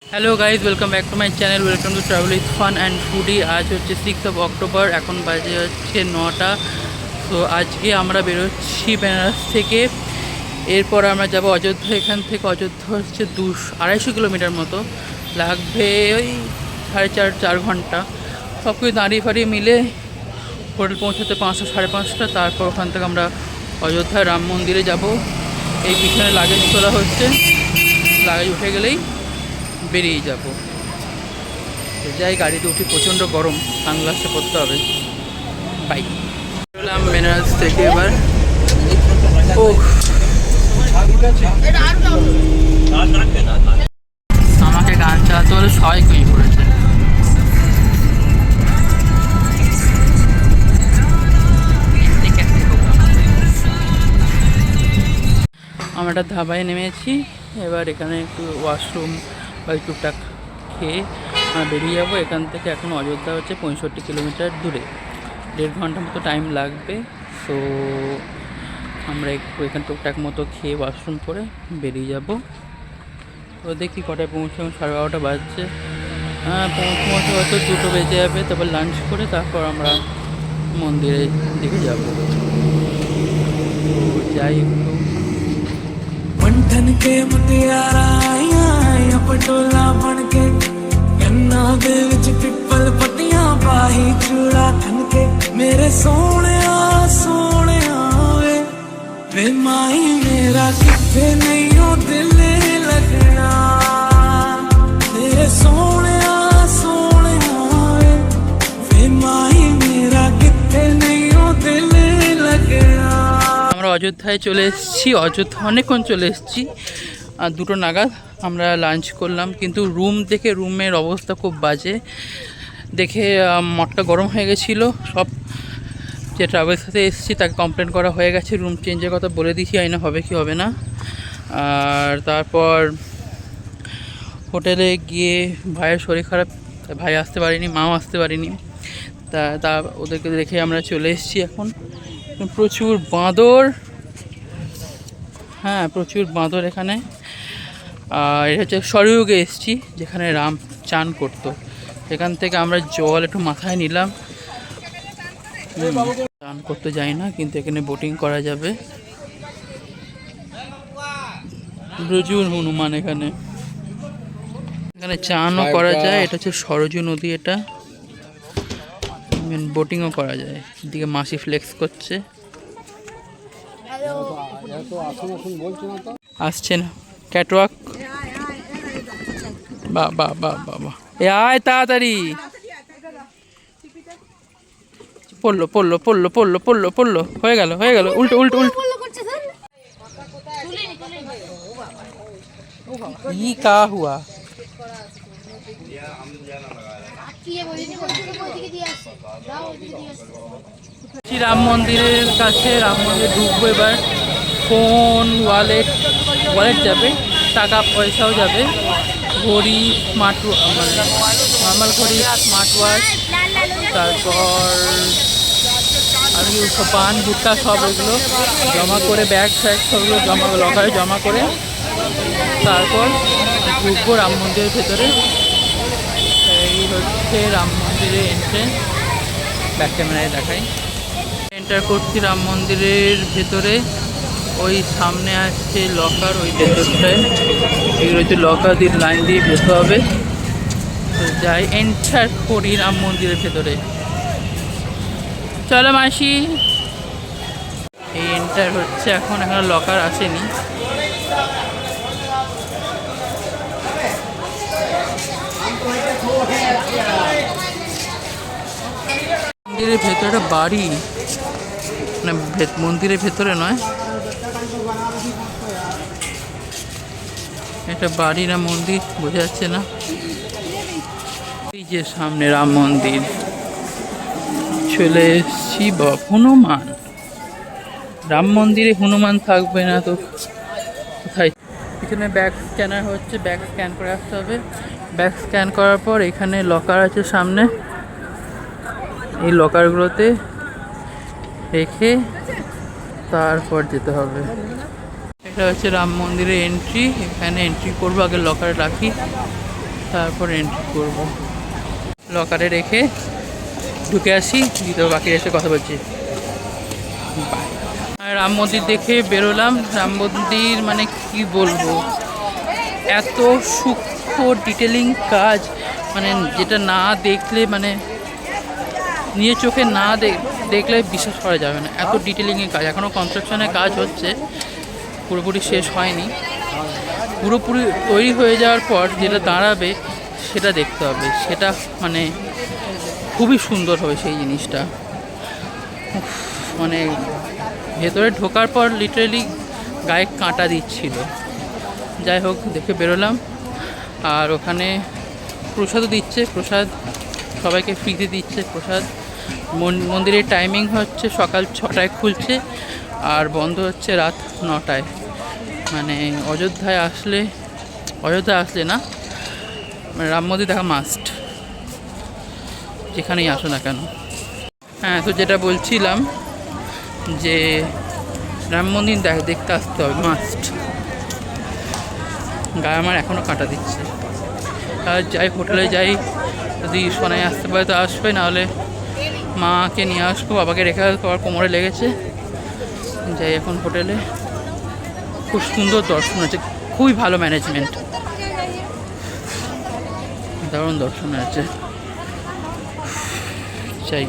Hello guys, welcome back to my channel. Welcome to travel with fun and foodie. আজ হচ্ছে 6 October, এখন বাজে হচ্ছে 9টা। তো আজকে আমরা বেরোচ্ছি বেনারস থেকে। এরপর আমরা যাব অযোধ্যা। এখান থেকে অযোধ্যা হচ্ছে 200-250 কিলোমিটার মতো লাগবে, ওই 4.5 ঘন্টা। সব কিছু দাঁড়িয়ে ফাড়িয়ে মিলে হোটেল পৌঁছাতে 5টা 5:30। তারপর ওখান থেকে আমরা অযোধ্যায় রাম মন্দিরে যাব। এই পিছনে লাগেজ তোলা হচ্ছে, লাগেজ উঠে গেলেই বেরিয়ে যাব। যাই, গাড়িতে উঠে প্রচণ্ড গরম, সানগ্লাসটা পরতে হবে। বাই। বেরোলাম বেনারস থেকে এবার। ও, আমাকে গান চালাতে হলে সবাই কই পড়েছে। আমরা একটা ধাবায় নেমেছি। এবার এখানে একটু ওয়াশরুম বা টুকটাক খেয়ে বেরিয়ে যাবো এখান থেকে। এখন অযোধ্যা হচ্ছে 65 কিলোমিটার দূরে, 1.5 ঘন্টা মতো টাইম লাগবে। তো আমরা একটু এখানে টুকটাক মতো খেয়ে ওয়াশরুম করে বেরিয়ে যাব। তো দেখি কটায় পৌঁছাবো, 12:30 বাজছে। পৌঁছতে হয়তো 2টো বেজে যাবে। তারপর লাঞ্চ করে তারপর আমরা মন্দিরের দিকে যাব। তো যাই একটু। बन के मुटियारा आइया आइया पटोला बन के गन्ना दे विच पिपल पत्तियां पाही चूड़ा खन के मेरे सोने वे माई मेरा किथे नहीं हो दिल लगना तेरे सोने वे माई मेरा किथे नहीं हो दिल लगना। আমরা অযোধ্যায় চলে এসেছি। অযোধ্যা অনেকক্ষণ চলে এসেছি, আর 2টো নাগাদ আমরা লাঞ্চ করলাম। কিন্তু রুমের অবস্থা খুব বাজে দেখে মটকা গরম হয়ে গেছিলো। সব যে ট্রাভেলের সাথে এসেছি তাকে কমপ্লেন করা হয়ে গেছে, রুম চেঞ্জের কথা বলে দিয়েছি, আইনা হবে কি হবে না। আর তারপর হোটেলে গিয়ে ভাইয়ের শরীর খারাপ, ভাই আসতে পারিনি, মাও আসতে পারিনি। তা ওদেরকে দেখে আমরা চলে এসেছি। এখন প্রচুর বাঁদর, হ্যাঁ প্রচুর বাঁদর এখানে। আর এটা হচ্ছে সরযুগে এসেছি, যেখানে রাম চান করতো। এখান থেকে আমরা জল একটু মাথায় নিলাম। চান করতে যাই না, কিন্তু এখানে বোটিং করা যাবে। প্রচুর হনুমান এখানে চানও করা যায়। এটা হচ্ছে সরযু নদী, এটা বোটিংও করা যায়। এদিকে মাসি ফ্লেক্স করছে, আসছে না ক্যাটওয়াক। বাবা বাবা বাবা, এ আয় তাড়াতাড়ি। পড়লো পড়লো পড়লো পড়লো পড়লো পড়লো, হয়ে গেল উল্টো উল্টো উল্টো। ই কা হুয়া। রাম মন্দিরের কাছে, রাম মন্দিরে ঢুকবো এবার। ফোন, ওয়ালেট যাবে, টাকা পয়সাও যাবে, ঘড়ি, স্মার্ট মানে নর্মাল ঘড়ি, স্মার্ট ওয়াচ, তারপর আর কি সব পান গুটকা সব এগুলো জমা করে, ব্যাগ ফ্যাগ সবগুলো লকারে জমা করে তারপর ঢুকবো রাম মন্দিরের ভেতরে। এই হচ্ছে রাম মন্দিরের এন্ট্রেন্স, ব্যাক ক্যামেরায় দেখাই। এন্টার করছি রাম মন্দিরের ভেতরে। ওই সামনে আসছে লকার, ওই ভেতরটায় এগুলো হচ্ছে লকার দিয়ে লাইন দিয়ে যেতে হবে। তো যাই, এন্টার করি রাম মন্দিরের ভেতরে। চলো মাসি। এই এন্টার হচ্ছে, এখন এখানে লকার আসেনি। মন্দিরের ভেতরে বাড়ি, মানে মন্দিরের ভেতরে নয়, এটা বাড়ি না মন্দির বোঝা যাচ্ছে না। এই যে সামনে রাম মন্দির, চলে এসছি। হনুমান, রাম মন্দিরে হনুমান থাকবে না তো কোথায়? এখানে ব্যাগ স্ক্যানার হচ্ছে, ব্যাগ স্ক্যান করে আসতে হবে। ব্যাগ স্ক্যান করার পর এখানে লকার আছে সামনে, এই লকারগুলোতে রেখে তারপর যেতে হবে। এটা হচ্ছে রাম মন্দিরের এন্ট্রি। এখানে এন্ট্রি করবো, আগে লকারে রাখি। তারপর এন্ট্রি করব, লকারে রেখে ঢুকে আসি, দ্বিতীয় বাকি এসে কথা বলছি। আর রাম মন্দির দেখে বেরোলাম। রাম মন্দির মানে কি বলবো, এত সূক্ষ্ম ডিটেলিং কাজ, মানে যেটা না দেখলে, মানে নিজের চোখে না দেখলে বিশ্বাস করা যাবে না, এত ডিটেলিংয়ের কাজ। এখনও কনস্ট্রাকশনের কাজ হচ্ছে, পুরোপুরি শেষ হয়নি। পুরোপুরি তৈরি হয়ে যাওয়ার পর যেটা দাঁড়াবে সেটা দেখতে হবে, সেটা মানে খুবই সুন্দর হবে সেই জিনিসটা। মানে ভেতরে ঢোকার পর লিটারেলি গায়ে কাঁটা দিচ্ছিল। যাই হোক, দেখে বেরোলাম। আর ওখানে প্রসাদও দিচ্ছে, প্রসাদ সবাইকে ফ্রিতে দিচ্ছে প্রসাদ। মন্দিরের টাইমিং হচ্ছে সকাল 6টায় খুলছে আর বন্ধ হচ্ছে রাত 9টায়। মানে অযোধ্যা আসলে না, মানে রাম মন্দির দেখা মাস্ট, যেখানেই আসো না কেন। হ্যাঁ, তো যেটা বলছিলাম যে রাম মন্দির দেখতে আসতে হবে মাস্ট। গায়ে আমার এখনও কাঁটা দিচ্ছে। আর যাই, হোটেলে যাই, যদি সোনায় আসতে পারে তো আসবে, নাহলে মাকে নিয়ে আসবো, বাবাকে রেখে আসবো, আবার কোমরে লেগেছে। যাই এখন হোটেলে। খুব সুন্দর দর্শন আছে, খুবই ভালো ম্যানেজমেন্ট, দারুণ দর্শন আছে। চাই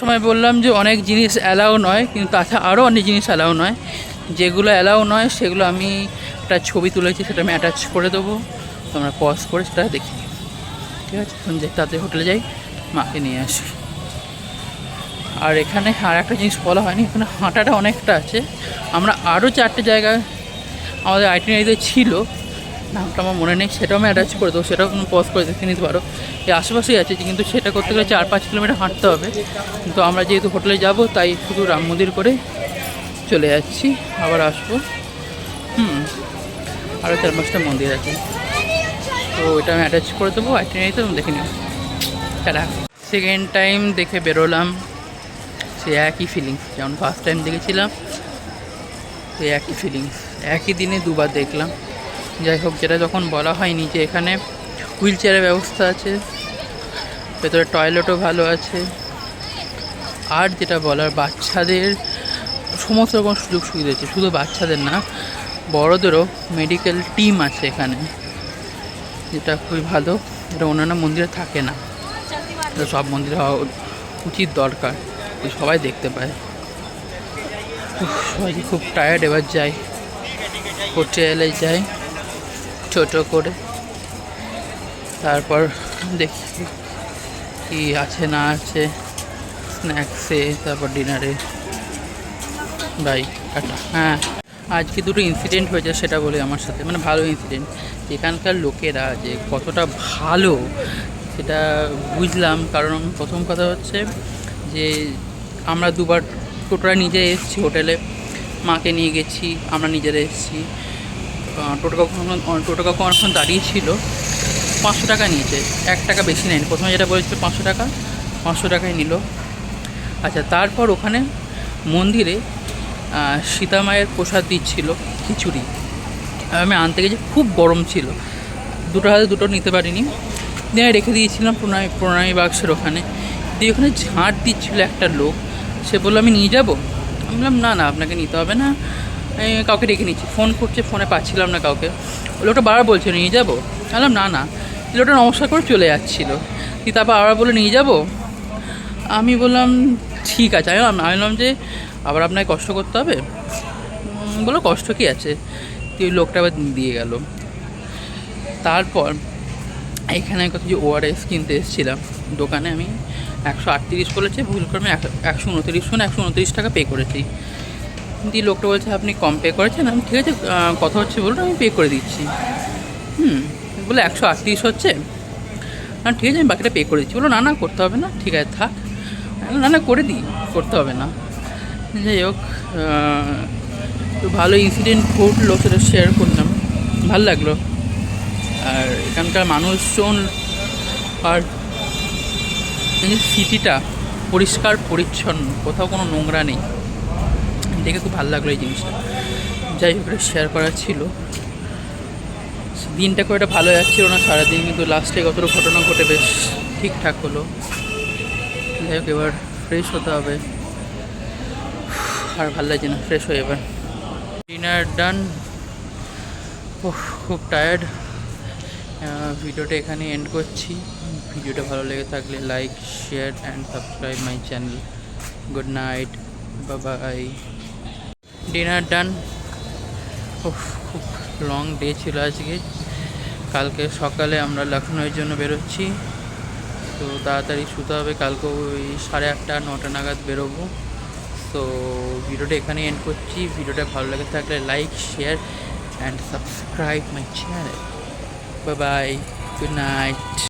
সময় বললাম যে অনেক জিনিস অ্যালাউ নয়, কিন্তু তাছাড়া আরও অনেক জিনিস অ্যালাউ নয়। যেগুলো অ্যালাউ নয় সেগুলো আমি একটা ছবি তুলেছি, সেটা আমি অ্যাটাচ করে দেবো, তোমরা পজ করে সেটা দেখি। ঠিক আছে, তাতে হোটেলে যাই, মাকে নিয়ে আসি। আর এখানে আর একটা জিনিস বলা হয়নি, এখানে হাঁটাটা অনেকটা আছে। আমরা আরও 4টে জায়গায় আমাদের আইটিনারিতে ছিল, নামটা আমার মনে নেই, সেটাও আমি অ্যাটাচ করে দেবো, সেটাও তুমি পজ করে দেখে নিতে পারো। এই আশেপাশেই আছে, কিন্তু সেটা করতে গেলে 4-5 কিলোমিটার হাঁটতে হবে। কিন্তু আমরা যেহেতু হোটেলে যাব, তাই শুধু রাম মন্দির করে চলে যাচ্ছি, আবার আসবো। আরও 4-5টা মন্দির আছে, তো এটা আমি অ্যাটাচ করে দেবো আইটিনারিতে, তুমি দেখে নিও। তারা সেকেন্ড টাইম দেখে বেরোলাম, সে একই ফিলিংস যেমন ফার্স্ট টাইম দেখেছিলাম, সে একই ফিলিংস, একই দিনে দুবার দেখলাম। যাই হোক, যেটা যখন বলা হয়নি যে এখানে হুইল চেয়ারের ব্যবস্থা আছে, ভেতরে টয়লেটও ভালো আছে, আর যেটা বলার বাচ্চাদের সমস্ত রকম সুযোগ সুবিধা আছে, শুধু বাচ্চাদের না, বড়োদেরও মেডিকেল টিম আছে এখানে, যেটা খুবই ভালো, এটা অন্যান্য মন্দিরে থাকে না। তো সব মন্দিরে হওয়া উচিত, দরকার, সবাই দেখতে পায়। সবাই খুব টায়ার্ড, এবার যাই হোটেলে যাই ছোটো করে, তারপর দেখি কি আছে না আছে, স্ন্যাক্সে, তারপর ডিনারে। Bye, tata. হ্যাঁ, আজকে দুটো ইনসিডেন্ট হয়েছে, সেটা বলি আমার সাথে, মানে ভালো ইনসিডেন্ট। এখানকার লোকেরা যে কতটা ভালো সেটা বুঝলাম, কারণ প্রথম কথা হচ্ছে যে আমরা দুবার টোটোরা নিজে এসেছি হোটেলে, মাকে নিয়ে গেছি, আমরা নিজেরা এসেছি। টোটো কাকু অনেকক্ষণ দাঁড়িয়ে ছিল, 500 টাকা নিয়েছে, 1 টাকা বেশি নেয়নি। প্রথমে যেটা বলেছিল 500 টাকা, 500 টাকায় নিল। আচ্ছা, তারপর ওখানে মন্দিরে সীতা মায়ের প্রসাদ দিচ্ছিল, খিচুড়ি। আমি আনতে গেছি, খুব গরম ছিল, দুটো হাতে দুটো নিতে পারিনি, দিয়ে রেখে দিয়েছিলাম প্রণামী বাক্সের ওখানে। দিয়ে ওখানে ঝাঁট দিচ্ছিল একটা লোক, সে বললো আমি নিয়ে যাবো। আমি বললাম না না, আপনাকে নিতে হবে না, কাউকে ডেকে নিচ্ছি। ফোন করছে, ফোনে পাচ্ছিলাম না কাউকে। লোকটা বারবার বলছে নিয়ে যাবো, বললাম না না। লোকটা নমস্কার করে চলে যাচ্ছিলো, তারপর আবার বলে নিয়ে যাবো। আমি বললাম ঠিক আছে। আমি বললাম যে আবার আপনাকে কষ্ট করতে হবে? বললো কষ্ট কী আছে। ওই লোকটা আবার দিয়ে গেল। তারপর এখানে কত যে ORS কিনতে এসেছিলাম দোকানে, আমি 138 বলেছে, ভুল করে আমি 129 টাকা পে করেছি। দিয়ে লোকটা বলছে আপনি কম পে করেছেন। আমি ঠিক আছে, কথা হচ্ছে বলুন, আমি পে করে দিচ্ছি। বলে 138 হচ্ছে, না ঠিক আছে, আমি বাকিটা পে করে দিচ্ছি। বলো না না, করতে হবে না, ঠিক আছে থাক। না না, করে দিই, করতে হবে না। যাই হোক, তো ভালো ইনসিডেন্ট ঘটলো, সেটা শেয়ার করলাম, ভালো লাগলো। আর এখানকার মানুষজন আর সিটিটা পরিষ্কার পরিচ্ছন্ন, কোথাও কোনো নোংরা নেই, দেখে খুব ভালো লাগলো এই জিনিসটা। যাই হোক, শেয়ার করা ছিল। দিনটা খুব একটা ভালো যাচ্ছিল না সারাদিন, কিন্তু লাস্টে কতটা ঘটনা ঘটে বেশ ঠিকঠাক হলো। যাই হোক, এবার ফ্রেশ হতে হবে, আর ভালো লাগছে না, ফ্রেশ হয়ে এবার ডিনার ডান। খুব টায়ার্ড। ভিডিওটা এখানে এন্ড করছি। ভিডিওটা ভালো লেগে থাকলে like, share and subscribe my channel. Good night, bye. Dinner done. খুব লং ডে ছিল আজকে। কালকে সকালে আমরা লখনউয়ের জন্য বেরোচ্ছি, তো তাড়াতাড়ি শুতে হবে। কালকে ওই 8:30 9টা নাগাদ বেরোবো। তো ভিডিওটা এখানে এন্ড করছি। ভিডিওটা ভালো লেগে থাকলে like, share and subscribe my channel. Bye bye, good night.